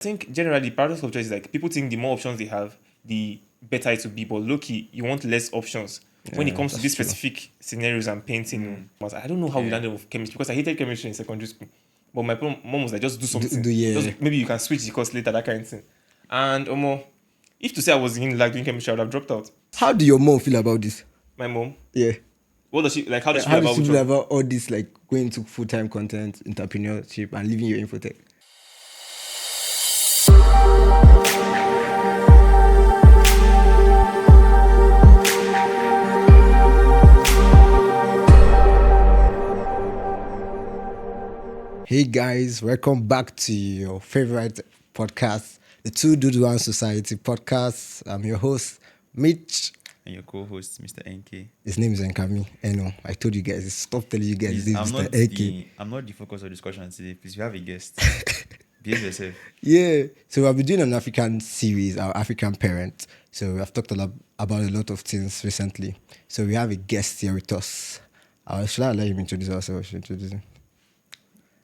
think generally the paradox of choice is like people think the more options they have, the better it will be. But low-key, you want less options when it comes to these specific scenarios and painting. I don't know how we landed with chemistry because I hated chemistry in secondary school. But my mom was like, just do something. Just, maybe you can switch the course later, that kind of thing. And if to say I was in like doing chemistry, I would have dropped out. How do your mom feel about this? My mom? Yeah. What does she like? How does she feel about all this, like going to full-time content, entrepreneurship, and leaving your infotech? Hey guys, welcome back to your favorite podcast, the Two Dudes One Society podcast. I'm your host, Mitch. And your co-host, Mr. NK. His name is Nkami. I know, I told you guys, stop telling you guys, this is Mr. NK. I'm not the focus of discussion today. Please, we have a guest. Behave yourself. Yeah, so I've been doing an African series, our African parent. So I've talked about a lot of things recently. So we have a guest here with us. Should I allow him to introduce ourselves? Should I introduce him?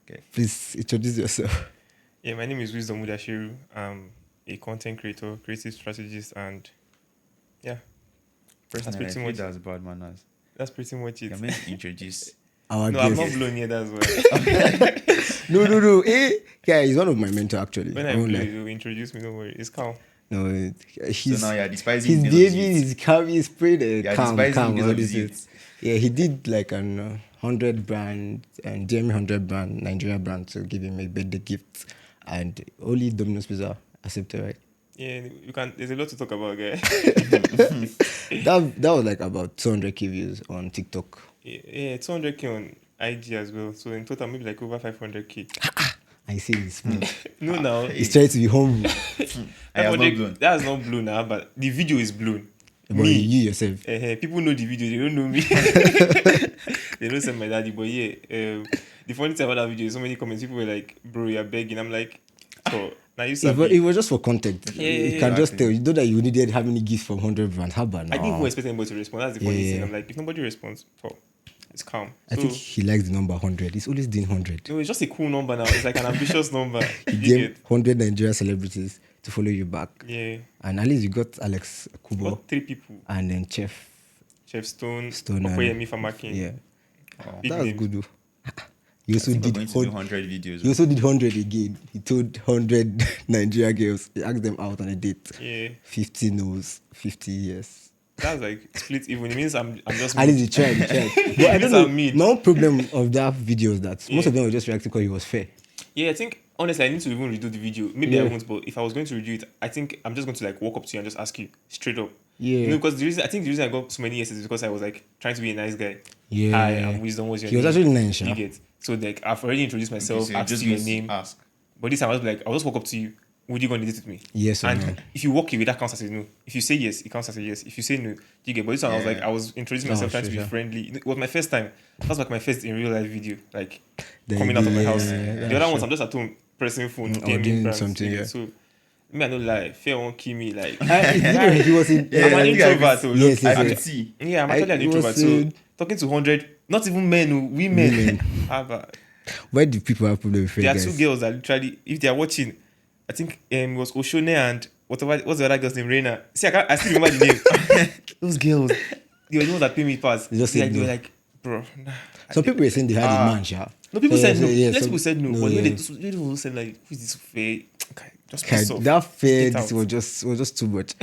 Okay. Please introduce yourself. Yeah, my name is Mudasiru. I'm a content creator, creative strategist, and yeah. That's pretty much that's bad manners. That's pretty much it. You're meant to introduce our guest. I'm not blown yet, that's why. No. Yeah, he's one of my mentors actually. When I blow, you introduce me, don't worry. It's calm. No, he's so now you're despising his baby is calm. He's pretty calm. Yeah, he did like an 100 brand and DME 100 brand Nigeria brand to give him a birthday gift, and only Domino's Pizza accepted, right? Yeah, you can. There's a lot to talk about, guy. that was like about 200k views on TikTok. Yeah, 200k on IG as well. So in total, maybe like over 500k. I see it's small. No, he's trying to be humble. That's not blown now, but the video is blown. But me, you yourself. People know the video, they don't know me. They don't send my daddy, but yeah. The funny thing about that video is so many comments. People were like, "Bro, you're begging." I'm like, "Oh, now you said." It was just for content. You can just tell. You know that you needed how many gifts from 100 brands. How bad? I didn't even expect anybody to respond. That's the funny thing. I'm like, if nobody responds, it's calm. I think he likes the number 100. He's always doing 100. No, it's just a cool number now. It's like an ambitious number. He gave 100 Nigerian celebrities to follow you back. Yeah. And at least you got Alex Kubo. Got 3 people. And then Chef Stone Okoyemi Famakin. Yeah. Oh. That was good though. He also did 100 videos. He also did 100 again. He told 100 Nigeria girls. He asked them out on a date. Yeah. 50 no's, 50 yes. That's like split even. It means I'm just. At least he tried. But I don't know. My own problem of that video is that most of them were just reacting because he was fair. Yeah, I think honestly I need to even redo the video. Maybe I won't, but if I was going to redo it, I think I'm just going to like walk up to you and just ask you straight up. Yeah. You know, because the reason I got so many yeses is because I was like trying to be a nice guy. Yeah. Hi, I'm Wisdom. What's your name? He was actually nice. You get. So like I've already introduced myself, Okay, so asked you your name. Ask. But this time I'll just walk up to you. Would you go on a date with me? Yes or and no? if you walk away, that counts as a no. If you say yes, it counts as a yes. If you say no, you get. But this one I was introducing myself, trying to be friendly. It was my first time. That was like my first in real life video, like coming out of my house. The other ones I'm just at home pressing phone, doing something. Yeah. So me, I don't lie. Fear won't kill me. Like he was in. I'm an introvert. Yes. Yeah, I'm actually an introvert. So talking to 100, not even men, women. Why do people have problem with there are 2 girls that literally, if they are watching, I think it was Oshone and what's the other girl's name? Reina. See, I still remember the name. Those girls, they were the ones that pay me pass. They were like, bro. Nah. Some people were saying they had a man, yeah. No, people said no. People said no. But they don't say like, who is this fair? Okay, just piss off. That fair was just too much.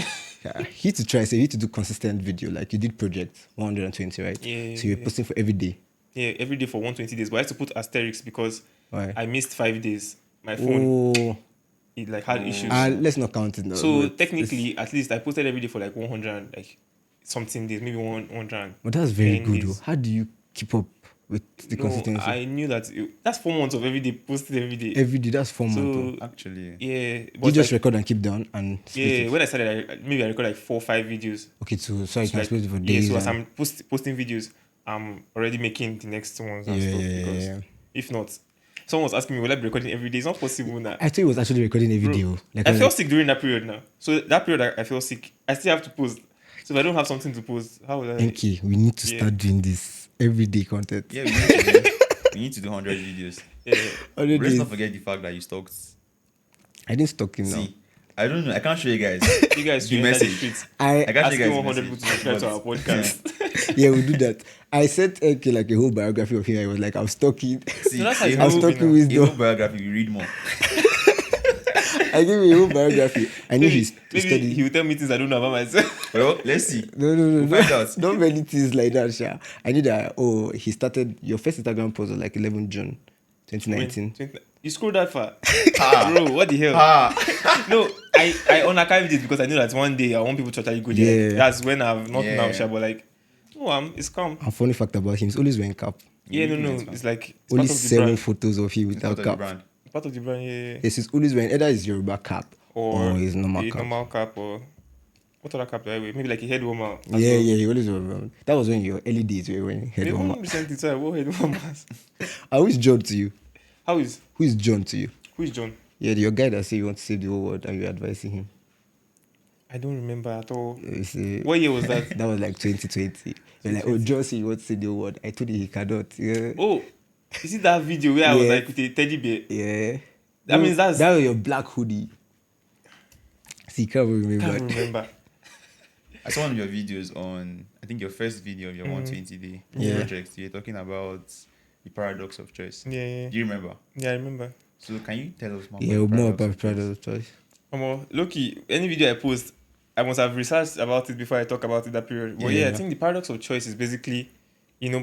He had to try, so you had to do consistent video. Like you did project 120, right? Yeah. So you were posting for every day. Yeah, every day for 120 days. But I had to put asterisks because I missed 5 days. My phone. It like had issues. Let's not count it now. So technically, at least I posted every day for like 100 like something days, maybe 100. But that's very good though. How do you keep up with the consistency? I knew that that's 4 months of every day posted every day. Every day, that's 4 months. Actually, yeah. You just record and keep down and split it. When I started, maybe I record like 4 or 5 videos. Okay, so I can split it for days. Yeah, so as I'm posting videos, I'm already making the next ones and stuff. Because if not, someone was asking me, will I be recording every day? It's not possible now. I thought he was actually recording a video. Like I felt sick during that period now. So that period I feel sick, I still have to post. So if I don't have something to post, how will I? Enki, we need to start doing this everyday content. Yeah, we need to do 100 videos. Yeah. Let's not forget the fact that you stalked I didn't stalk him now. See, I don't know. I can't show you guys. You guys The should enter the message. streets. I can't show you Asking guys. 100 people to subscribe to our podcast. Yeah, we'll do that. I sent AK like a whole biography of him. I was like, I'm stalking. See, So that's how you I was know, talking you a whole wisdom. biography. You read more. I gave him a whole biography. I knew he's Maybe studying. he will tell me things I don't know about myself. Well, let's see. No, We'll find out. Not many things like that, Sha. I knew that, he started, your first Instagram post was like 11 June 2019. You scrolled that far. Ah. Bro, what the hell? No, I unarchived it because I knew that one day I want people to actually go there. Yeah. That's when I've not Yeah. now, Sha, but like, it's calm. A funny fact about him, he's always wearing cap. Yeah, Really no. nice, man. It's like it's Only part of the 7 brand. photos of him It's part without of the cap. brand. Part of the brand, yeah. Yes, he's always wearing, either his Yoruba cap or his normal cap. normal cap or what other cap do I wear? Maybe like a head warmer. as Yeah, well. he always wear. That was when your early days were wearing head Even warmer. recently, so I wore head warmers. Who is John to you? How is Who is John to you? who is John? Yeah, your guy that say you want to save the whole world and you're advising him. I don't remember at all. You see, What year was that? that was like 2020. You're like, John say you want to save the whole world. I told you he cannot. Yeah. Oh, is it that video where I was Yeah. like with a teddy bear? Yeah. That means that's- that was your black hoodie. See, can't remember. Can't remember. I saw one of your videos on, I think your first video of your 120 day Yeah. project. You're talking about the paradox of choice. Yeah. Do you remember? Yeah, I remember. So can you tell us more? Yeah, about the more paradox about of choice? Pride of Choice. Loki, any video I post, I must have researched about it before I talk about it that period. But yeah, I Yeah. think the paradox of choice is basically,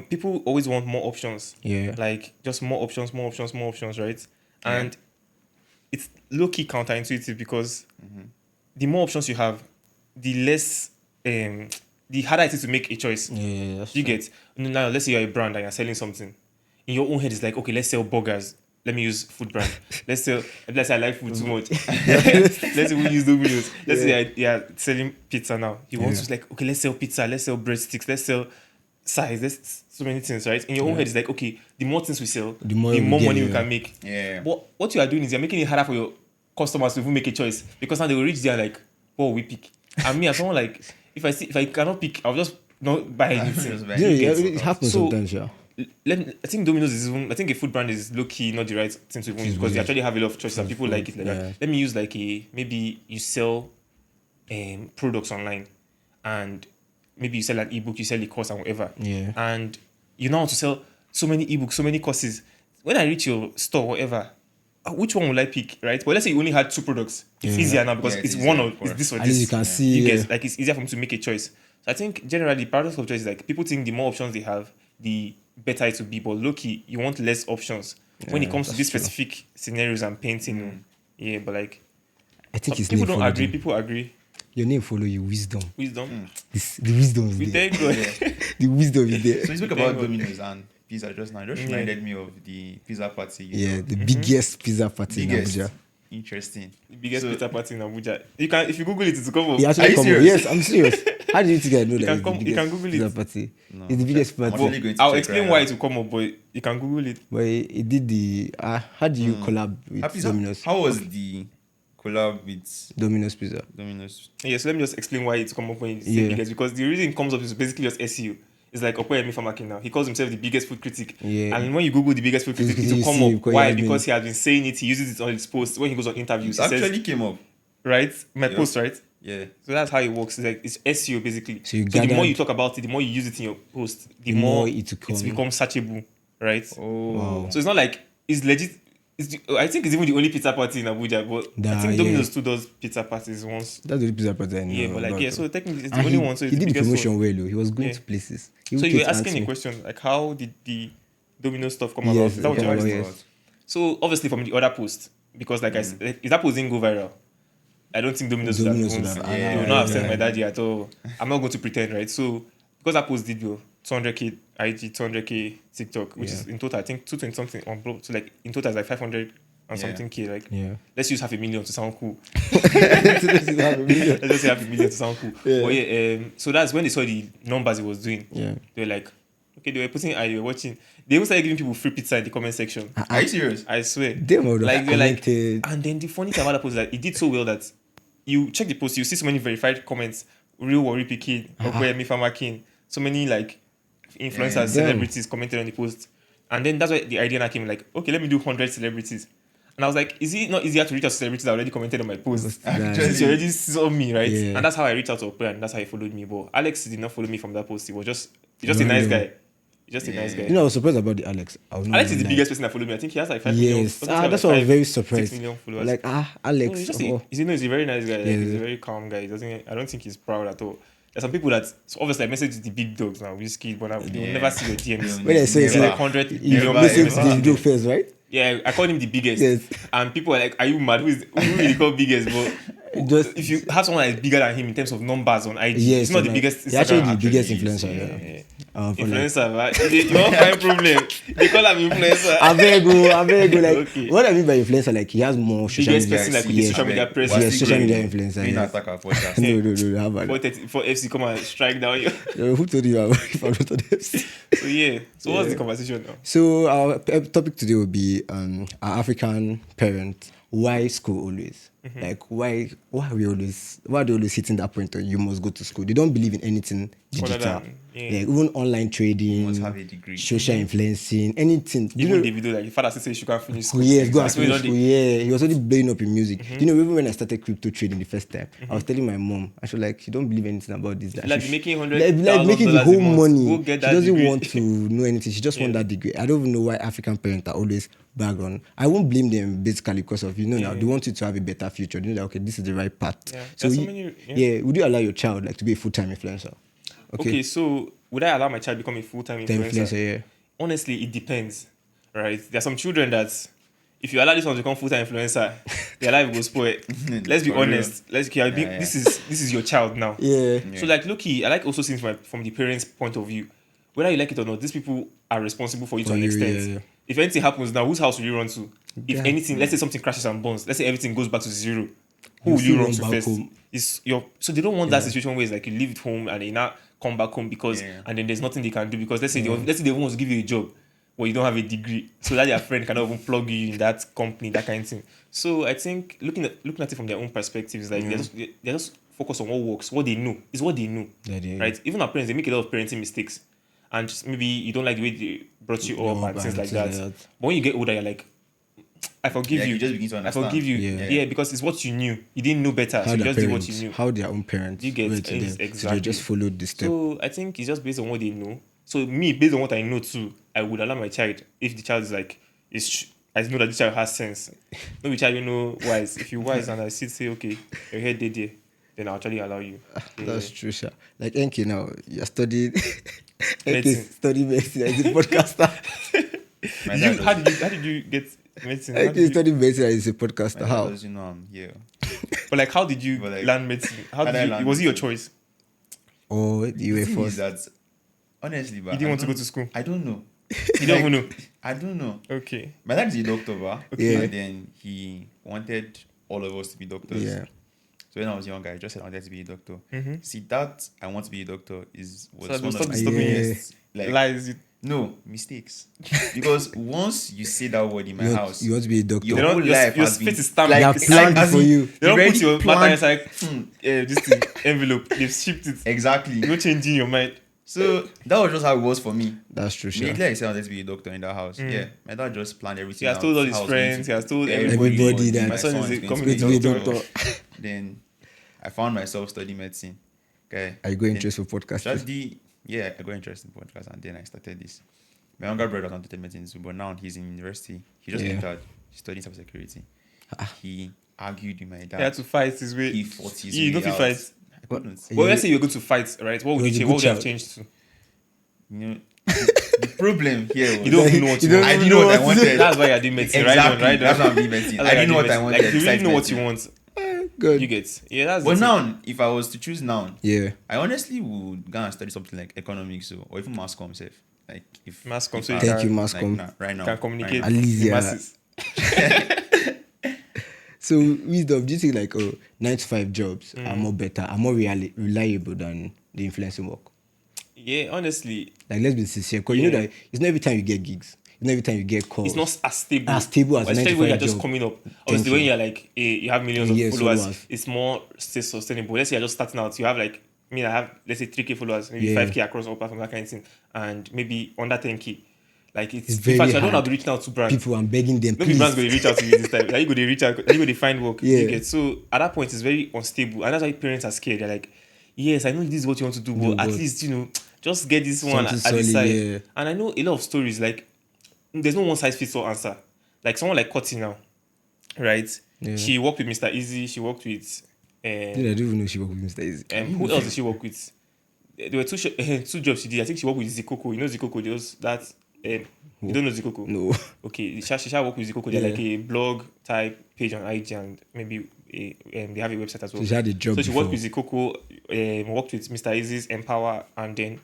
people always want more options. Yeah. Like just more options, right? And it's low-key counterintuitive because the more options you have, the less the harder it is to make a choice. Yeah, that's You true. get now, let's say you're a brand and you're selling something. In your own head, it's like, okay, let's sell burgers. Let me use food brand. Let's say I like food too much. Let's say we use Domino's. Let's say you're selling pizza now. You want to like, okay, let's sell pizza, let's sell breadsticks, let's sell size, let's so many things, right? In your own head, it's like, okay, the more things we sell, the more we get, money we yeah. can make. Yeah. But what you are doing is you're making it harder for your customers to even make a choice because now they will reach there like, what will we pick? And me as someone like, if I cannot pick, I'll just not buy anything. Just buy Yeah, anything. it happens So- sometimes, yeah. I think Domino's is even, I think a food brand is low key not the right thing to even because they actually have a lot of choices and people like it like Yeah. that. Let me use like maybe you sell products online and maybe you sell an ebook, you sell a course and whatever. Yeah. And you know how to sell so many ebooks, so many courses. When I reach your store, whatever, which one will I pick, right? But let's say you only had 2 products. It's Yeah. easier now because Yeah, it's it's one easier, or of course. it's this or At this. least you can see. You Yeah. get like it's easier for them to make a choice. So I think generally paradox of choice is like people think the more options they have, the better it will be. But low-key, you want less options when it Yeah, comes to that's these true. specific scenarios and painting. Yeah, but like I think his people name don't followed agree. you. People agree. Your name follow you. Wisdom. Wisdom. The wisdom is We there. thank God. The wisdom is there. So you spoke about Domino's and pizza just now. It just Yeah. reminded me of the pizza party. Yeah, the biggest pizza party Biggest. in Abuja. Interesting. The biggest So- pizza party in Abuja. You can, if you Google it, it's come up. He Are actually you come. serious? Yes, I'm serious. How do you think I know that? can it's come- the you biggest can Google pizza it. party. No. It's the biggest I'm party. actually going to I'll check explain right why now. it will come up, but you can Google it. But he did the. How do you collab with Happy- Domino's? How was the collab with Domino's Pizza. Domino's? Yeah, so let me just explain why it's come up when you say Yeah. biggest. Because the reason it comes up is basically just SEO. It's like Okoyemi Famaki now. He calls himself the biggest food critic. Yeah. And when you Google the biggest food critic, it will You come see, up. because he Why? has been- Because he has been saying it. He uses it on his posts. When he goes on interviews, It he says, actually came up. right? My Yeah. post, right? Yeah. So that's how it works. It's like it's SEO basically. So you the more gathered- you talk about it, the more you use it in your post, the The more more it it will come. becomes searchable, right? Oh. Wow. So it's not like it's legit. I think it's even the only pizza party in Abuja, but I Nah, think yeah. Domino's too does pizza parties once. That's the only pizza party I know. Yeah, but like about. yeah, so technically it's the And only he, one. So it's he the did the biggest promotion one. well though. He was going Yeah. to places. So even you were came to asking ask a me. question like how did the Domino stuff come Yes, about? Is that what it you're came asking about, about? yes. So obviously from the other post, because like I said, if that post didn't go viral, I don't think Domino's would Domino's have would even, have- they yeah, would not have sent yeah. my daddy at all. I'm not going to pretend, right? So because that post did go 200k IG, 200k TikTok, which is in total I think 220 something on bro. So like in total it's like 500 and Yeah. something k. Like Yeah. let's use 500,000 to sound cool. Yeah. Let's just say 500,000 to sound cool. Yeah. But yeah, so that's when they saw the numbers he was doing. Yeah. They were like, okay, they were putting, they were watching. They even started giving people free pizza in the comment section. Are you serious? I swear. Them would have Like they're like, commented. and then the funny thing about that post is that it did so well that you check the post, you see so many verified comments, real worry picking, Okoyemi Farmer so many like influencers, Yeah. celebrities commented on the post, and then that's why the idea now came like, okay, let me do 100 celebrities, And I was like, is it not easier to reach out to celebrities that already commented on my post? Right. Since you already saw me, right? Yeah. And that's how I reached out to Okpe, and that's how he followed me. But Alex did not follow me from that post. He's just a nice guy. He's just a nice guy. You know, I was surprised about the Alex. Alex is the biggest person that followed me. I think he has like 5 million. Yes. That's why I was very surprised. 6 million followers. Like, Alex. He's a very nice guy. Like, he's a very calm guy. I don't think he's proud at all. There's some people that obviously I message the big dogs now, Whiskey, but they will never see your DMs. When I say it's like 100 you million message messages. the first, right? Yeah, I called him the biggest. Yes. And people are like, are you mad? Who really called biggest? But Just if you have someone that is bigger than him in terms of numbers on IG, yes, it's not the like, biggest. he's actually the Instagram biggest actually is, influencer. Yeah. For like, Influencer, right? You won't find problem. They call him influencer. I beg you. Like, Okay. what I mean by influencer, like, he has more social Biggest media. person like with the social media presence. Yes, social media influencer. Being Yes. attack our podcast. No, how about that? 430 for FC come and strike down you. Who told you if I'm not on this? So yeah. So what's the conversation now? So our topic today will be our African parents. Why school always? Like why are they always hitting that point of you must go to school? They don't believe in anything digital. than, Like even online trading, You must have a degree. social influencing, anything. You Even know, the video like your father says you can't finish school. yes, go and That's why you finish don't school. Yeah, he was already blowing up in music. You know, even when I started crypto trading the first time, I was telling my mom, I was like, she don't believe anything about this. That like she- making like $100,000 making the whole a month. money. Go She get that doesn't degree. want to know anything. She just want that degree. I don't even know why African parents are always bag on. I won't blame them basically because of now they want you to have a better future. They know that okay, this is the right path. Yeah. So, There's so you- many- yeah, would you allow your child like to be a full-time influencer? Okay, so would I allow my child to become a full-time The influencer? influencer, yeah. Honestly, it depends, right? There are some children that if you allow this one to become full-time influencer, their life will spoil. Let's be For real. honest. This is your child now. Yeah. So like, look, I like also seeing from the parents' point of view, whether you like it or not, these people are responsible for you to an you, extent. yeah. If anything happens now, whose house will you run to? If Yeah. anything, let's say something crashes and burns, let's say everything goes back to zero, who You will you still run run to back first? home. So they don't want that situation where it's like you leave it home and they now come back home because Yeah. and then there's nothing they can do because let's say they want to give you a job where you don't have a degree, so that your friend cannot even plug you in that company, that kind of thing. So I think looking at it from their own perspectives, like they're just focused on what works, what they know is what they know, right? Even our parents, they make a lot of parenting mistakes, and just maybe you don't like the way they brought you up and things like that. But when you get older, you're like, I forgive Yeah, you. you just begin to I understand. forgive you. Yeah. Yeah, because it's what you knew. You didn't know better, so How you their just did what parents, you knew. how their own parents You get were to them. So they exactly. just followed the step. So I think it's just based on what they know. So me, based on what I know too, I would allow my child if the child is like, I know that the child has sense. No, the child you know wise. If you're wise and I say okay, your head dead there, then I'll actually allow you. Yeah. That's true, sure. Like Enki now, you're studying. Enki Medicine. studying medicine as a podcaster. My dad How did you get medicine? How Enki did you, studying medicine as a podcaster. my dad How? does, I'm here. but like, how did you But like, learn medicine? How how did did I you? learn Was it your medicine? choice? Oh, you were The thing is forced. that honestly, but You didn't want to go to school. I don't know. You don't even know. I don't know. Okay. My dad is a doctor, but Okay. and then he wanted all of us to be doctors. Yeah. So when I was younger, I just said I wanted to be a doctor. Mm-hmm. See, that I want to be a doctor was So one stop of the disturbing you. biggest, like Lies. You, no mistakes. Because once you say that word in my house, You want to be a doctor. your They don't- whole your- life your has been face is stamped. They Like, have it's planned as for in- you. they don't already put your planned- matter inside this thing, envelope. They've shipped it. Exactly. No changing your mind. So that was just how it was for me. That's true, sure. Immediately I said I wanted to be a doctor in that house. Yeah, my dad just planned everything. He has out, told all his how I was going friends. to- He has told Everybody that my son is going coming going to to be a doctor. doctor. Then I found myself studying medicine. Okay. Are you going Then interest for podcasting? just I got interested in podcast and then I started this. My younger brother was not medicine too, but now he's in university. He just Yeah. entered studying cybersecurity. He argued with my dad. He had to fight his way. He fought his You way know if you out. fight. I couldn't. Well, let's say you're going to fight, right? What would He you was change? a What would good you have child. changed to? You know, the problem here was You don't even know what you want. I didn't know what I wanted. That's why you're doing medicine, Exactly. right? That's why I'm doing medicine. That's I why didn't know you're what I doing wanted. medicine. Like, you really besides know what you medicine. want. Good. You get. Yeah, that's But the thing. now, if I was to choose now, Yeah. I honestly would go and study something like economics or even mass comm self. Like if Mass comm, if so you I- Thank can- you, mass like, comm. right now, Can communicate At least, with yeah. masses. So, wisdom, do you think like 9 to 5 jobs are more better, are more reliable than the influencing work? Yeah, honestly, Like, let's be sincere. Because you know that it's not every time you get gigs, it's not every time you get calls. it's not as stable. As stable as But especially 9 to when you're 5 just job. coming up. Obviously, when you. you're like, you have millions of Yes, followers, followers. it's more sustainable. Let's say you're just starting out. You have like, I have, let's say 3K followers, maybe Yeah. 5K across all platforms, that kind of thing. And maybe under 10K. Like it's It's in very fact, I don't hard. have to reach out to brands. People, I'm begging them, Maybe brands please. going to reach out to you this time. Like you go to reach out, you go to find work. Yeah. You get so at that point it's very unstable, and that's why parents are scared. They're like, yes, I know this is what you want to do, but at but least just get this one something at the solid, side. yeah. And I know a lot of stories like there's no one size fits all answer. Like someone like Cotty now, right? Yeah. She worked with Mr. Easy. She worked with. Dude, I don't even know she worked with Mr. Easy. Who else did she work with? There were two jobs she did. I think she worked with Zikoko. You know Zikoko? Just that. You don't know Zikoko? No. Okay, she worked with Zikoko. They're Yeah. like a blog type page on IG and maybe they have a website as well. So she had a job So she before. worked with Zikoko, worked with Mr. Easy's Empower, and then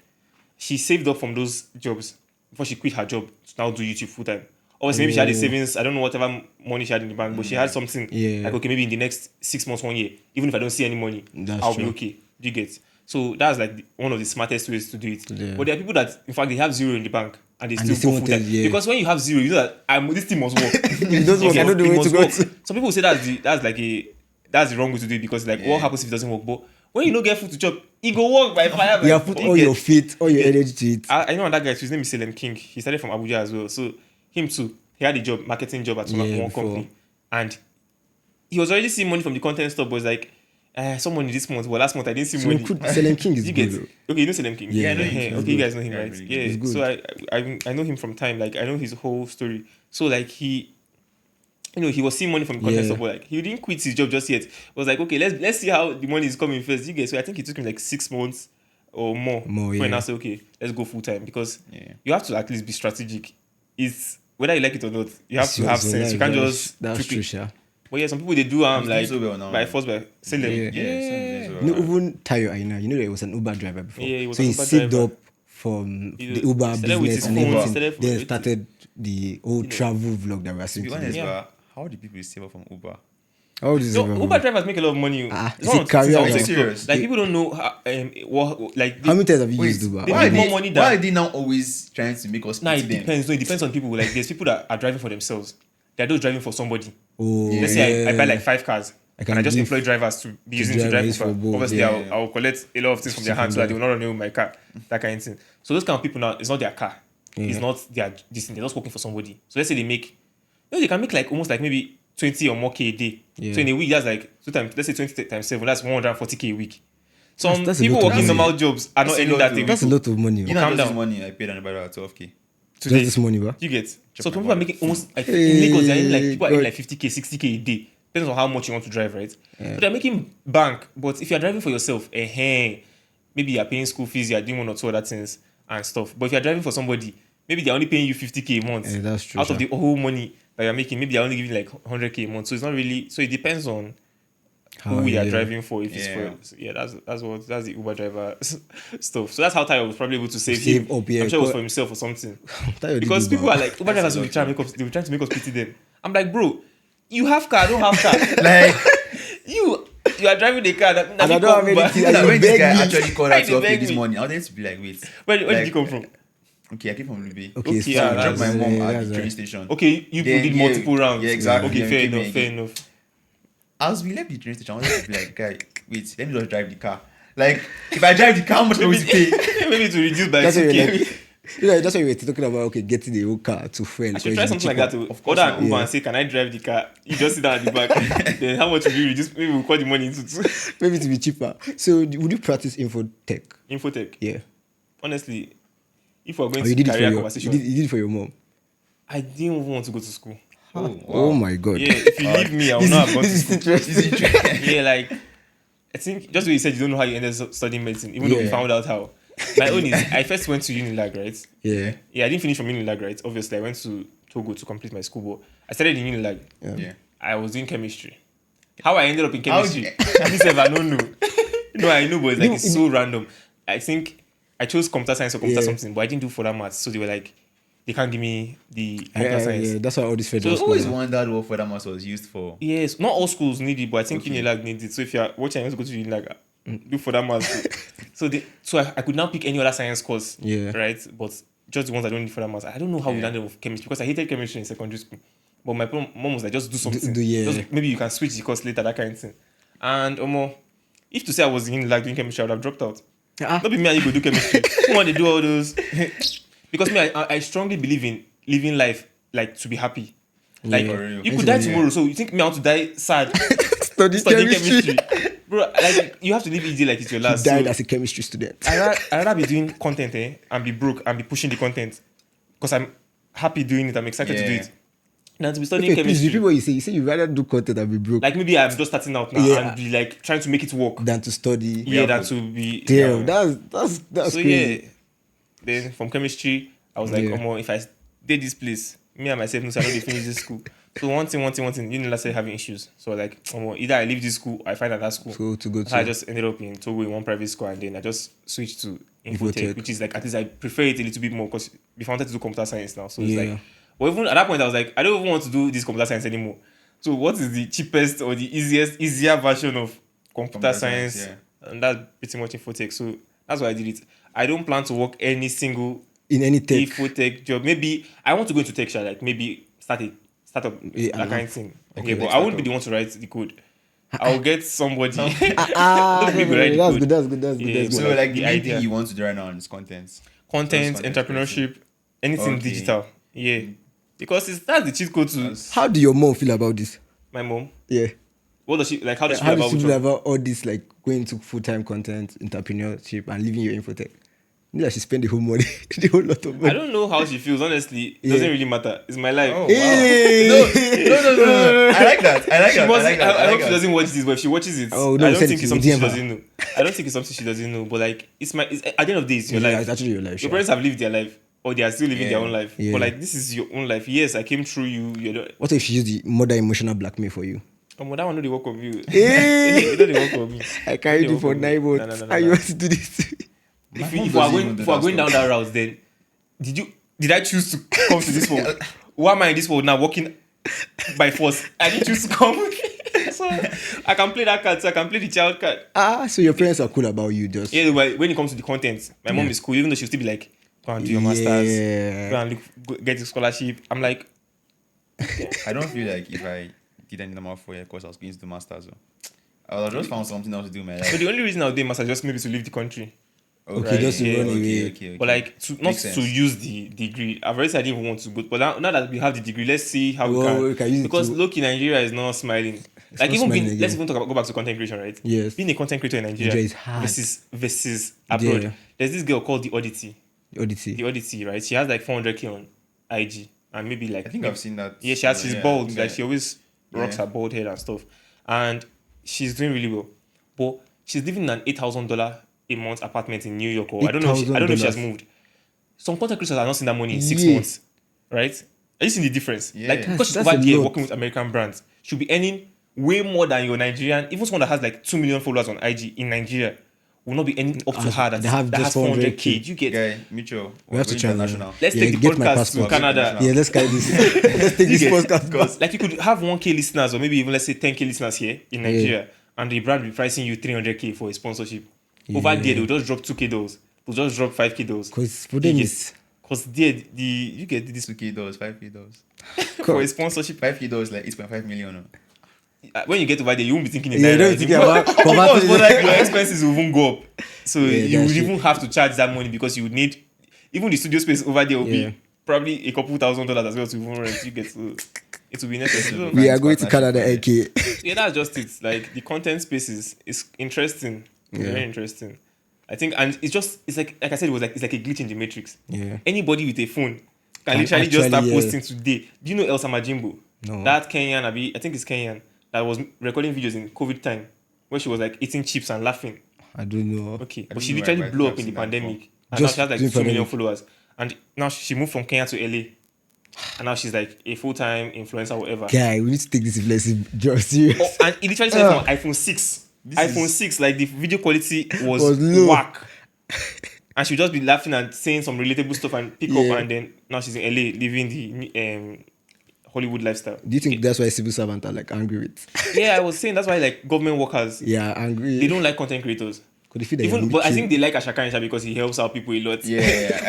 she saved up from those jobs before she quit her job to now do YouTube full time. Obviously, maybe she had a savings. I don't know whatever money she had in the bank, but she had something. Yeah. Like okay, maybe in the next 6 months, 1 year, even if I don't see any money, That's I'll true. be okay. Do you get? So that's like one of the smartest ways to do it. Yeah. But there are people that, in fact, they have zero in the bank and they And they still go still full time. want it, yeah. Because when you have zero, you know that this thing must work. It does work. Okay, I know the it way must to go work. to. Some people say that's the wrong way to do it because like what happens if it doesn't work? But when you don't get food to chop, it go work by fire. You have put all your faith, all your energy to it. I know that guy. His name is Selem King. He started from Abuja as well. So him too. He had a job, marketing job at one before. company, and he was already seeing money from the content store. But was like, some money this month. Well, last month I didn't see So money. Selling King is You good. get Though. okay, you know Selem King. Yeah, I know Yeah, him. okay, you guys know him, Yeah, right? really Yeah. He's good. So I know him from time. Like I know his whole story. So like he was seeing money from the content Yeah. store, but like he didn't quit his job just yet. It was like, okay, let's see how the money is coming first. You get so I think it took him like 6 months or more. More, When yeah. I say, okay, let's go full time because Yeah. you have to at least be strategic. It's whether you like it or not, you have to have So sense. You can't just That's quickly- true, Sha. But yeah, some people they do He's like doing so well now. by force by selling. Yeah. Yeah, You know, even Tayo Aina, you know, he was an Uber driver before. Yeah, he was so an he Uber saved driver. up from He the Uber started with business his and phone, everything. started Then with- started the whole travel vlog that we're To seeing be today. honest, Yeah. but how do people save up from Uber? How old is So it? Uber drivers make a lot of money. Ah, It's is one it of the things career I or want to something? explore. Serious? Like people don't know what like How many times have you Wait, used Uber? They why make are more they, money why than- are they now always trying to make us Nah, pity it them? depends. No, it depends on people. Like there's people that are driving for themselves. They're those driving for somebody. Oh, Let's say I buy like 5 cars. I can And I just give employ drivers to be using to drive drive this Uber. for both, Obviously, yeah. I'll collect a lot of things from their hands so that they will not run away with my car. That kind of thing. So those kind of people now, it's not their car. It's Yeah. not their this thing. They're just working for somebody. So let's say they can make like almost like maybe 20 or more K a day. Yeah. So in a week, that's like let's say 20 times 7, that's 140K a week. Some That's a people lot of working money. normal jobs are not That's a earning lot that a though. week. That's a lot of money. You You know, calm just down. money I paid on about 12K. Today. Just this money, bro. You get so my some people are wallet. making almost like in Lagos they're earning like people are earning God. like 50K, 60K a day. Depends on how much you want to drive, right? So they're making bank, but if you're driving for yourself, maybe you're paying school fees, you're doing one or two other things and stuff. But if you're driving for somebody, maybe they're only paying you 50K a month. Yeah, that's true, Out of sha. the whole money that you're making, maybe they're only giving like 100K a month. So it's not really. So it depends on who we are driving for. If it's Yeah. for that's the Uber driver stuff. So that's how Tayo was probably able to save Save him. up, yeah, I'm sure it was co- for himself or something. Tayo did Because Uber. people are like Uber drivers will be trying to make us pity them. I'm like, bro, you have car, I don't have car. Like, you are driving the car. And I don't have anything. you know, you when this beg guy me. actually called Why out they 12K beg this me? morning, I wanted to be like, wait. Where did you Like, come from? Okay, I came from Ruby. Okay, Okay, so I yeah, dropped my mom at that's the train right. station. Okay, you Then, did yeah, multiple rounds. yeah, exactly. Okay, Then fair we came enough, here fair again. enough. As we left the train station, I wanted to be like, guy, wait, let me just drive the car. Like, if I drive the car, how much am I going to pay? Maybe to reduce by That's what 2K. you're like. You know, that's why we were talking about. Okay, getting the whole car to fuel. I should try something like that to order an Uber and say, can I drive the car? You just sit down at the back. Then how much will you reduce? Maybe we'll cut the money into two. Maybe to be cheaper. So, would you practice infotech? Infotech. Yeah. Honestly, if we're going Or you to did it for career your. conversation, You did it for your mom. I didn't even want to go to school. Oh my god. Yeah, if you leave me, I will not have gone to This is school. interesting. Yeah, like I think just what you said, you don't know how you ended up studying medicine, even though we Yeah. found out how. My own is I first went to Unilag, right? Yeah. Yeah, I didn't finish from Unilag, right? Obviously, I went to Togo to complete my school, but I started in Unilag. Yeah. I was doing chemistry. How I ended up in How chemistry, this ever don't know. No, I know, but it's like it's so random. I think I chose computer science or computer Yeah. something, but I didn't do further maths, so they were like, they can't give me the computer Yeah, science. yeah, that's why all these So federal I always schools. wondered what further maths was used for. Yes, not all schools need it, but I think Okay. Unilag needs it. So if you're watching, I want to go to Unilag, do further maths. so I could now pick any other science course, Yeah. right? But just the ones I don't need further maths. I don't know how we Yeah. landed with chemistry because I hated chemistry in secondary school. But my mom was like, just do something. yeah. Just, maybe you can switch the course later, that kind of thing. And if to say I was in Unilag doing chemistry, I would have dropped out. Ah. Not be me and you go do chemistry. Who want to do all those? Because me, I strongly believe in living life like to be happy. Like Yeah. you could die tomorrow, so you think me I want to die sad? Studying chemistry. Bro. Like you have to live easy like it's your last. He died So as a chemistry student. I rather be doing content and be broke and be pushing the content because I'm happy doing it. I'm excited to do it. Now to be studying Okay, please chemistry. repeat what you say. You say you rather do content and be broke Like maybe I'm just starting out now Yeah. and be like trying to make it work. than to study. Yeah, that to be. Damn, yeah. that's So crazy. yeah. Then from chemistry, I was like, Yeah. if I did this place, me and myself, no, so I know they finish this school. So one thing, you know, let's say having issues. So like, either I leave this school, or I find another school. So to go So I to just ended up in Togo in one private school, and then I just switched to Infotech. Infotech, which is like at least I prefer it a little bit more because before I wanted to do computer science now. So it's Yeah. like, but even at that point, I was like, I don't even want to do this computer science anymore. So what is the cheapest or the easier version of computer science? Yeah. And that's pretty much Infotech. So that's why I did it. I don't plan to work any single in any tech. Infotech job. Maybe I want to go into tech, like maybe startup, Yeah, that kind of thing. Okay, Yeah, but like I won't be startup. the one to write the code. I'll get somebody. That's Nobody will write the good. code. That's good. That's good. Yeah, That's So good. like the the main idea. thing you want to do right now is content. Content, Content entrepreneurship, anything Okay. digital. Yeah, because that's the cheat code to How do your mom feel about this? my mom. Yeah. What does she like? How does she How feel does about she which feel one? about all this, like going to full-time content, entrepreneurship, and leaving your infotech? You know that she spent the whole money, the whole lot of money. I don't know how she feels. Honestly, it Yeah. doesn't really matter. It's my life. Oh, wow. Hey! No. I like that. She must, I like that. I I hope like she that. doesn't watch this, but if she watches it, Oh, no, I don't send think it it's to something she DM her. doesn't know. I don't think it's something she doesn't know, but like it's at the end of the day, it's your Yeah, life. it's actually your life. Your Sure. parents have lived their life, or they are still living their Yeah. own life. Yeah. But like this is your own life. Yes, I came through you. You're the, What if she used the mother emotional blackmail for you? that one know the work of you. Hey! They know the work of me. I carried They you work for of me. 9 No, months. no, no, How you no. want to do this? If mom we doesn't are even do going that down stuff. that route, then did I choose to come to this world? Why am I in this world now working by force? I didn't choose to come. So I can play that card, so I can play the child card. So your parents are cool about you just. Yeah, but when it comes to the content, my mom Yeah. is cool, even though she'll still be like, go and do your masters, Yeah. go and get a scholarship. I'm like, I don't feel like if I did any number 4 year course, I was going to do masters. So. I would have just found something else to do in my so life. the only reason I'll do a master is just maybe to leave the country. Okay, just to yeah, run away. Okay. But like to not Makes to sense. use the degree. I've already said I didn't even want to go. But now that we have the degree, let's see how Well, we we can. can use it Because to- look, in Nigeria is not smiling. Like not even smiling being, again. let's even go back to content creation, right? Yes. Being a content creator in Nigeria Nigeria is hard. versus abroad. Yeah. There's this girl called the Oddity. Odyssey. The Oddity, right? She has like 400K on IG and maybe like I think I've seen that. yeah, she's bald. Like she always rocks Yeah. her bald head and stuff. And she's doing really well. But she's living in an $8,000 a month apartment in New York. Or I don't know if she has $8,000. moved. Some content creators are not seeing that money in 6 Yeah. months. Right? Are you seeing the difference? Yeah. Like because she's That's over a there lot. working with American brands, she'll be earning way more than your Nigerian, even someone that has like 2 million followers on IG in Nigeria will not be earning up to her that They have has just 400K. 400K. Do you get Guy, Mitchell. We have to try international. Let's Yeah, take the get my podcast to passport. Canada. Yeah, let's carry this. Let's take this You get- podcast. Because like you could have 1K listeners or maybe even let's say 10K listeners here in Nigeria and the brand will be pricing you 300K for a sponsorship. Over there they'll just drop $2K. They'll just drop $5K. Because for them is Because there you get this $2K, $5K. for a sponsorship. $5K like 8.5 million. When you get over there, you won't be thinking in Yeah, you naira. don't think about Of course, converting- but like your expenses will even go up. So Yeah, you that's would it. even have to charge that money because you would need even the studio space over there will Yeah. be probably a couple $1,000 as well to even rent. You get to it will be necessary. So, we are going to Partnership, Canada, yeah. AK. yeah, that's just it. Like the content space is interesting. It's Yeah. very interesting. I think, and it's like I said, it's like a glitch in the matrix. Yeah. Anybody with a phone can Can literally just start actually, yeah. posting today. Do you know Elsa Majimbo? No. That Kenyan, I think it's Kenyan, that was recording videos in COVID time where she was like eating chips and laughing. I don't know. Okay, I but she don't know, literally but I blew think up I've in the seen that pandemic, and Just now she has during like 2 million pandemic. followers. And now she moved from Kenya to LA, and now she's like a full-time influencer, whatever. Guy, we need to take this blessing just serious. Oh, and it literally said from iPhone 6. iPhone 6, like the video quality was low. whack. And she'd just be laughing and saying some relatable stuff and pick Yeah. up, and then now she's in LA living the Hollywood lifestyle. Do you think that's why civil servants are like angry with? Yeah, I was saying that's why like government workers Yeah, angry. they don't like content creators. Could they feel that Even you're but I milking? think they like Ashaka Insha because he helps out people a lot. Yeah.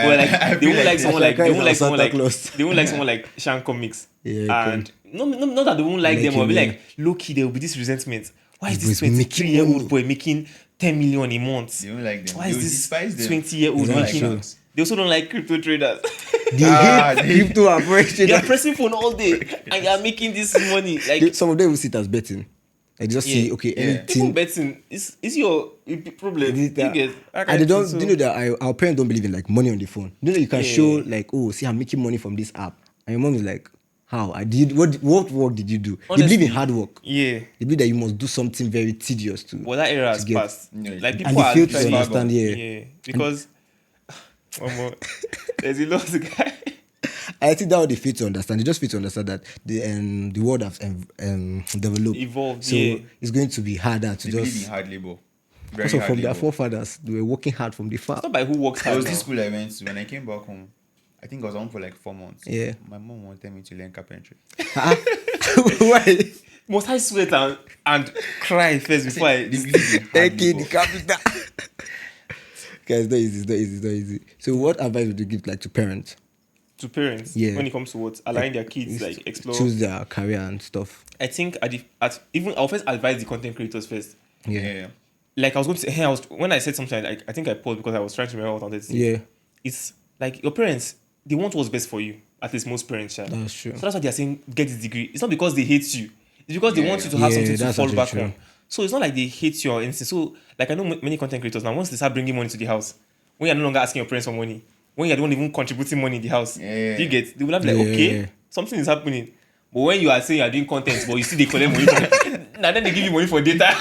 But like I they feel won't like someone like Ashaka they is won't like our someone Santa like Claus. they won't like someone like Shan Comics. Yeah, And not that they won't like them, Like or be him, like low key there will be this resentment. Why is He this was making 23-year-old money. boy making 10 million a month? They don't like them. Why They is will this despise them. 20-year-old They don't making? like They also don't like crypto traders. They hate crypto and forex They are traders. pressing phone all day and they are making this money. Like Some of them will sit as betting. Like just see, okay, people anything. betting is your problem. You get, And they don't. Do you know that our parents don't believe in like money on the phone? You know, you can show like, oh, see, I'm making money from this app, and your mom is like, how? I did what work did you do? Honestly, they believe in hard work. Yeah. They believe that you must do something very tedious to. Well, that era has get. passed. Yeah. Like people And they are fail to literally- understand. Yeah, because one more. There's a lot of guy. I think that what they fail to understand. They just fail to understand that the world has developed, Evolved, so yeah. it's going to be harder to They believe in just. hard labor. Very Also, hard from their labor. forefathers, they were working hard from the farm. It's not by who works There hard. was Now. this school I went to. When I came back home, I think I was home for like 4 months. Yeah. My mom wanted me to learn carpentry. Why? Must I sweat and cry first before I? They believe in hard Thank you, the labor. capital. Guys, it's not easy. It's not easy. So, what advice would you give like to parents? To parents, Yeah. when it comes to what allowing their kids like explore. Choose their career and stuff. I think I'll first advise the content creators first. Yeah. Like I was going to say, when I said something, like I think I paused because I was trying to remember what I wanted to say. Yeah, It's like your parents, they want what's best for you. At least most parents, yeah. that's true. So that's why they are saying get this degree. It's not because they hate you. It's because they want you to have Yeah, something to that's fall actually back true. on. So it's not like they hate you or anything. So like I know many content creators now, once they start bringing money to the house, when you're no longer asking your parents for money, when you're the one even contributing money in the house, Yeah. you get, they will have like, Yeah, okay, yeah. something is happening. But when you are saying you're doing content, but you see they collect money from now then they give you money for data.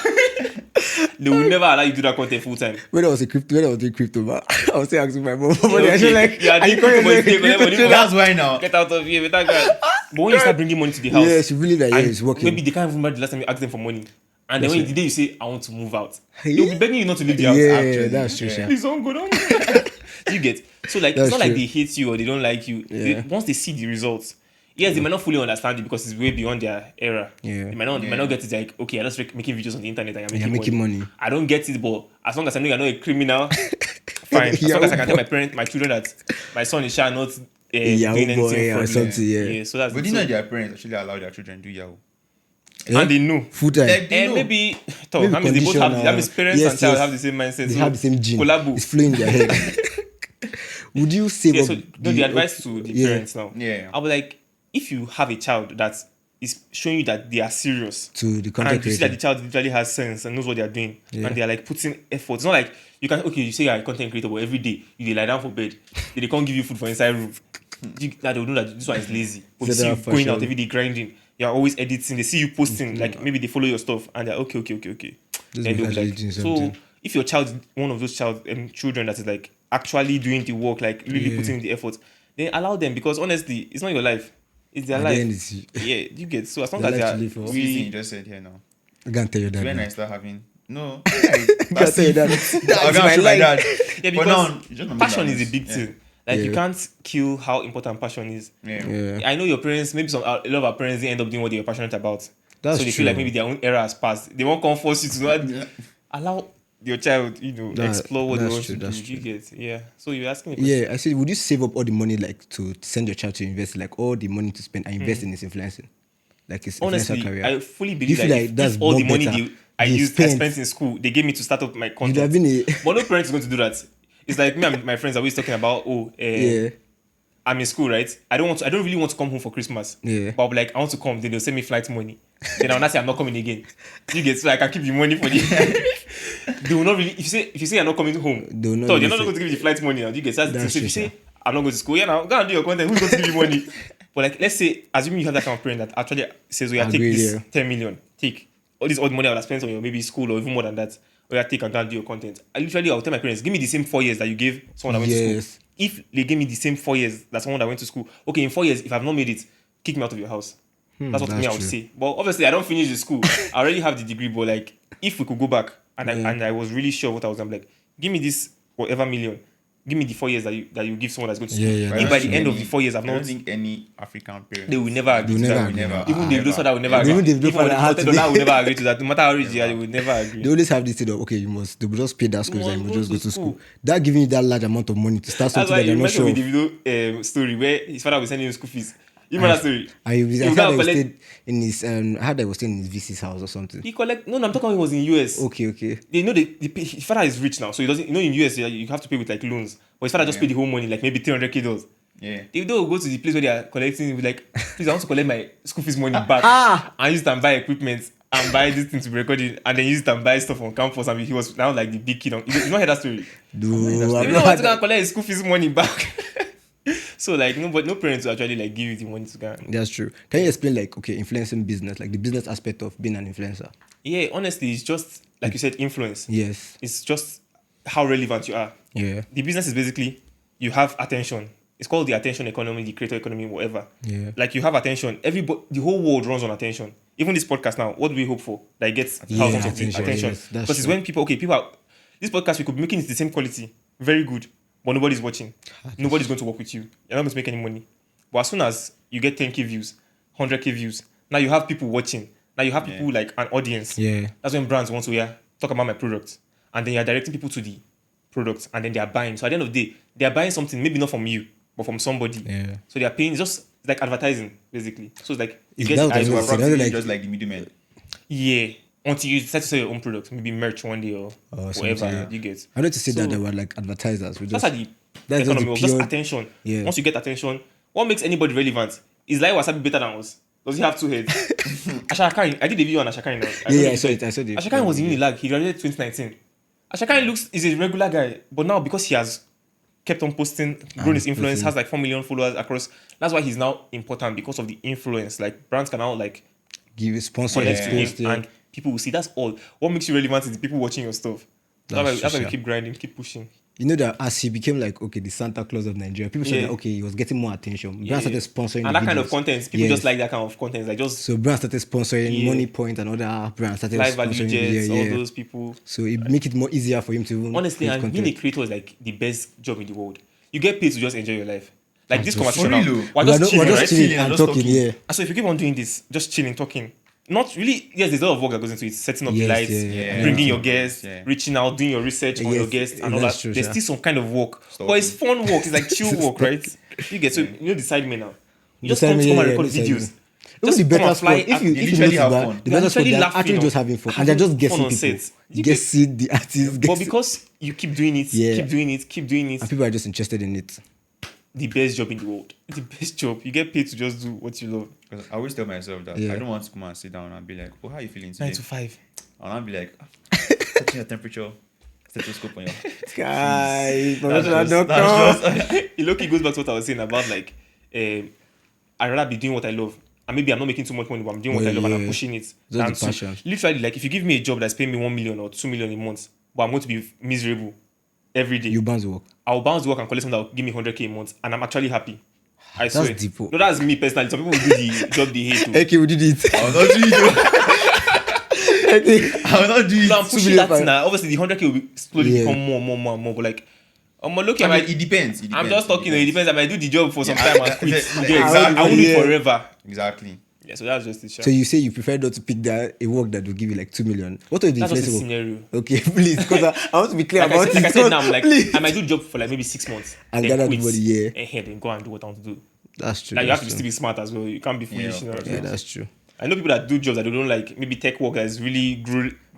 They will never allow you to do that content full time. When I was doing crypto, man, I was still asking my mom. But Okay. actually, like, Yeah, are you they calling put money, me they collect money from That's why now. Get out of here, better guy. But when you start bringing money to the house, Yeah, she believe that, yeah, and it's working. Maybe they can't even remember the last time you asked them for money. And then That's when it. the day you say, I want to move out, Yeah. they'll be begging you not to leave the house. Yeah, Actually. that's true, sha. It's on good. On good. You get. So like That's it's not like true. they hate you or they don't like you. Yeah. Once they see the results, yes, they might not fully understand it because it's way beyond their era. Yeah. They might not get it like, okay, I'm just making videos on the internet and You're I'm making money. I don't get it, but as long as I know you're not a criminal, fine. As long as I can tell my children that my son is sure not Yahoo doing anything boy or fraudulent. something, yeah. So that's But do you know their parents actually allow their children to do Yahoo? and they know. Full time. Like, they And know. maybe, Maybe that means they both have. condition, That means parents yes, and child yes. have the same mindset. They so have the same gene. Collabo. It's flowing in their head. Would you save Yeah. up So the advice to the parents now. Yeah. I would like if you have a child that is showing you that they are serious. to the And content you see that creator? the child literally has sense and knows what they are doing, Yeah. and they are like putting effort. It's not like you can you say you're a content creator, but every day you dey lie down for bed, they can't give you food for inside room. Now they will know that this one is lazy. But they So see they you are going out fashion. every day grinding. You're always editing. They see you posting, like maybe they follow your stuff, and they're okay. This Then is they'll be actually like, doing so something. if your child, one of those children that is like actually doing the work, like really Yeah. putting in the effort, then allow them because honestly, it's not your life, it's their At the life. end, it's Yeah, you get so as long Their as life to they live for. are This thing you really just said here now. I can't tell you that. When now. I start having no, I can't tell you that. I'm That's gonna my show my life. dad. yeah But because now, you just remember passion that is a this- big yeah. thing. Like you Yeah. can't kill how important passion is. Yeah. Yeah. I know your parents, maybe a lot of our parents they end up doing what they were passionate about. That's so they true. feel like maybe their own era has passed. They won't come force you to not allow your child, explore what they that's want true, to do. that's You get, yeah. So you're asking me. Yeah, I said, would you save up all the money like to send your child to invest, like all the money to spend and invest in his influencing, like his Honestly, influencer career? I fully you believe feel that like if that's all the more money better? I They spent in school, they gave me to start up my You'd content. have been a But no parents is going to do that. It's like me and my friends are always talking about, yeah. I'm in school, right? I don't really want to come home for Christmas. Yeah. But I'll be like, I want to come. Then they'll send me flight money. Then I'll not say I'm not coming again. You get, so I can keep the money for the. They will not really. If you say you're not coming home, They will not so really they're not say- going to give you the flight money. Now you get. So that's the thing. That's So if you true, say I'm not going to school, yeah, now go and do your content. Who's going to give you money? But like, let's say, assuming you have that kind of parent that actually says, "Oh yeah, take Agreed, this yeah. 10 million, take all this odd money I would have spent on your maybe school or even more than that. Oh yeah, take and go and do your content." I'll tell my parents, give me the same 4 years that you gave someone that went to Yes. school. If they gave me the same 4 years that someone that went to school, okay, in 4 years, if I've not made it, kick me out of your house. That's what that's me I would true. say. But obviously, I don't finish the school. I already have the degree, but like, if we could go back and I was really sure what I was, I'm like, give me this whatever million, give me the 4 years that you give someone that's going to school. Yeah, If that's by the true. end of the 4 years I've I don't not, think any African parent. they will never agree. They to will that. never agree. Never. Even David Father will never Even agree. Davido Even father had to Dollar will never agree to that. No matter how rich they are, they will never agree. They always have this thing of, okay, they will just pay that school You and you must just go go to to school. school. That giving you that large amount of money to start That's something why that you you're not remember sure with of. the Davido story where his father was sending him school fees. You remember that story? I heard I was staying in his. I heard I was staying in his VC's house or something. He collect. No, I'm talking about he was in US. Okay. They know his father is rich now, so he doesn't. You know, in US you have to pay with like loans, but his father just paid the whole money, like maybe $300K. Yeah. They don't go to the place where they are collecting, with like, please, I want to collect my school fees money back and use it and buy equipment and buy this thing to be recorded and then use it and buy stuff on campus. And he was now like the big kid. You not heard that story? No, you don't want to go and collect his school fees money back. So like no parents will actually like give you the money to go. That's true. Can you explain like influencing business, like the business aspect of being an influencer? Yeah, honestly, it's just like you said, influence. Yes. It's just how relevant you are. Yeah. The business is basically you have attention. It's called the attention economy, the creator economy, whatever. Yeah. Like you have attention. The whole world runs on attention. Even this podcast now, what do we hope for? That it gets thousands of attention. Yes, because it's when people are, this podcast we could be making it the same quality, very good, but nobody's watching. Nobody's going to work with you. You're not going to make any money. But as soon as you get 10K views, 100K views, now you have people watching. Now you have people like an audience. Yeah. That's when brands want to talk about my product, and then you're directing people to the product, and then they are buying. So at the end of the day, they are buying something maybe not from you, but from somebody. Yeah. So they are paying. It's just like advertising, basically. So it's like you Is get that the what I eyes was over saying? brand. Just like the middleman. Yeah. Until you decide to sell your own product, maybe merch one day or whatever something, you get. I know to say So that they were like advertisers. that's how the that's just economy the was. Just pure- attention. Yeah. Once you get attention, what makes anybody relevant? Is like Wasabi better than us? Does he have two heads? Ashakain. I did a video on Ashakain now. I saw it. Ashakain was in Unilag. He graduated 2019. Ashakain is a regular guy, but now because he has kept on posting, grown his influence, has like 4 million followers across. That's why he's now important because of the influence. Like brands can now like give you sponsor connect to post, him, and people will see. That's all. What makes you relevant is the people watching your stuff. That's why we keep grinding, keep pushing. You know that as he became like the Santa Claus of Nigeria, people said that he was getting more attention. Brands started sponsoring and the that kind of videos. content. People just like that kind of content. Like just so brands started sponsoring Money Point and other brands started live value sponsoring jets, all those people. So it make it more easier for him to even honestly, create and content. being a creator is like the best job in the world. You get paid to just enjoy your life. Like this just- conversation For now, real? we're We're just chilling, right? chilling and talking, yeah. And so if you keep on doing this, just chilling, talking, not really. Yes, there's a lot of work that goes into it. Setting up the Yes, lights, yeah. bringing your guests, Yeah. reaching out, doing your research on Yes, your guests, and all that's that. true, There's sure. still some kind of work, Stalking. but it's fun work. It's like chill work, right? You get so you know the side men now. You just The come side to men, come and yeah, record the side videos. men. Just Even the come better and fly. sport, if you literally notice have that, fun. the They're better sport, literally they're laughing, actually you know, just having fun. And having they're just fun on guessing people. set. You get see the artists, But because you keep doing it, Yeah. keep doing it, keep doing it, and people are just interested in it. the best job in the world. It's the best job. You get paid to just do what you love. 'Cause I always tell myself that Yeah. I don't want to come and sit down and be like, "Oh, how you feeling 9 today?" to 5. And I'll be like, "Touching your temperature, stethoscope on your." Guy, professional That's doctor. just- It low-key goes back to what I was saying about like, I'd rather be doing what I love. And maybe I'm not making too much money, but I'm doing what I love and I'm pushing it. the And so, passion. literally, like if you give me a job that's paying me 1 million or 2 million a month, but I'm going to be miserable every day, You bounce work. I'll bounce work and collect something that will give me 100K a month, and I'm actually happy. I swear. deep. No, that's me personally. Some people will do the job they hate. Too. Okay, we did it. I will not do it. I will not do it. No, I'm pushing that thing now. Obviously, the 100K will be slowly Yeah. become more. But like, look I at mean, my. it depends. I'm just talking. It depends. I might do the job for some Yeah, time and quit. exactly. You get it? I won't do it forever. Exactly. Yeah, so that's just it. Sha. So you say you prefer not to pick a work that will give you like 2 million. What are the That's just the influencer work? scenario. Okay, please, because I want to be clear Like about I said, it. now, I'm like, Please. I might do the job for like maybe 6 months And then gather quit, the money, yeah. and then go and do what I want to do. That's true. Like you have to that's still be smart as well. You can't be foolish. of You know? course. true. Yeah, that's true. I know people that do jobs that they don't like. Maybe tech work that is really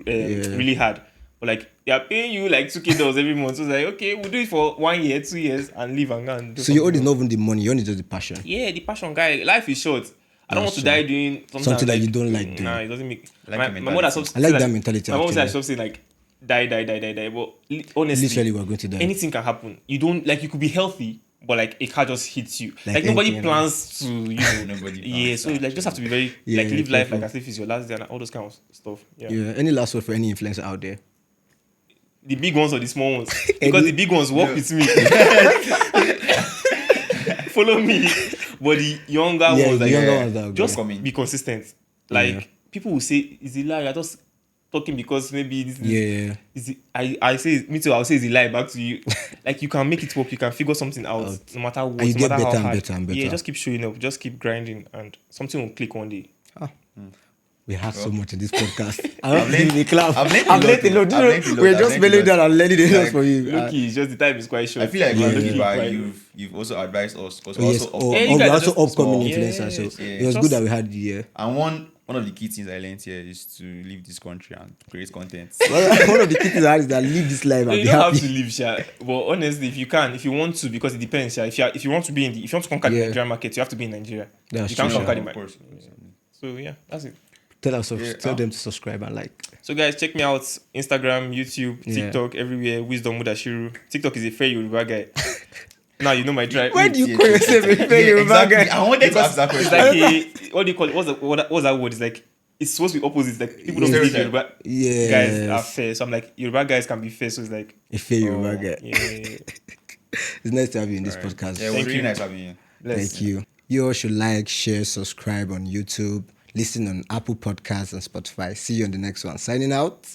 really hard. But like they are paying you like $2K every month. So it's like, okay, we'll do it for 1 year, 2 years, and leave and go and do So your own something is else. not even the money, your own is just the passion. Yeah, the passion guy. Life is short. I don't want to true. die doing Something that like, you don't like doing. Nah, it doesn't make. Like my your mother mentality. stops I like saying that mentality, My mom said I actually. stop saying like die. But honestly, Literally, we're going to die. anything can happen. You don't like you could be healthy, but like a car just hits you. Like Like nobody anything, plans to, you know. Nobody Yeah, plans so like just have to be very Yeah, like live life careful. like as if it's your last day and all those kind of stuff. Yeah. Yeah. Any last word for any influencer out there? The big ones or the small ones, because the big ones work with me. Follow me, but the younger Yeah, ones, the like, younger ones that are just coming. be consistent. Like Yeah. people will say, "Is it lie?" You're just talking because maybe this. Yeah. Is it, I say me too. I'll say it's a lie back to you. Like you can make it work. You can figure something out, no matter what. And you no get matter better how and hard. better and better. Yeah, just keep showing up. Just keep grinding, and something will click one day. We have so much in this podcast. I'm learning a clap. I've learned a lot. We're just spelling down and learning it Like, for you. Loki, it's just the time is quite short. I feel like Yeah. you've also advised us because Yes, also Yeah, you we're guys also are just upcoming small. influencers. Yeah, So yeah. it was good that we had you. and one of the key things I learned here is to leave this country and create content. One of the key things I had is that leave this life No, and you be don't have to happy. leave, Sha. But honestly, if you want to, because it depends, Sha. If you want to conquer the Yeah. Nigerian market, you have to be in Nigeria. That's you can't true. conquer the Of market. course. So yeah, that's it. Tell Yeah, them to subscribe and like. So guys, check me out: Instagram, YouTube, Yeah. TikTok, everywhere. Wisdom Mudasiru. TikTok is a fair Yoruba guy. Now you know my drive. Why do you Yeah, call yourself a fair Yoruba exactly. guy? I wanted to ask that It's question. like what do you call it? What's that word? It's like it's supposed to be opposite. Like people don't believe Stereotype. Yoruba Yes. guys are fair. So I'm like Yoruba guys can be fair. So it's like A fair Yoruba guy. yeah. It's nice to have you in this podcast. Yeah, it was Thank really you. nice having you. Thank you. You all should like, share, subscribe on YouTube, listen on Apple Podcasts and Spotify. See you on the next one. Signing out.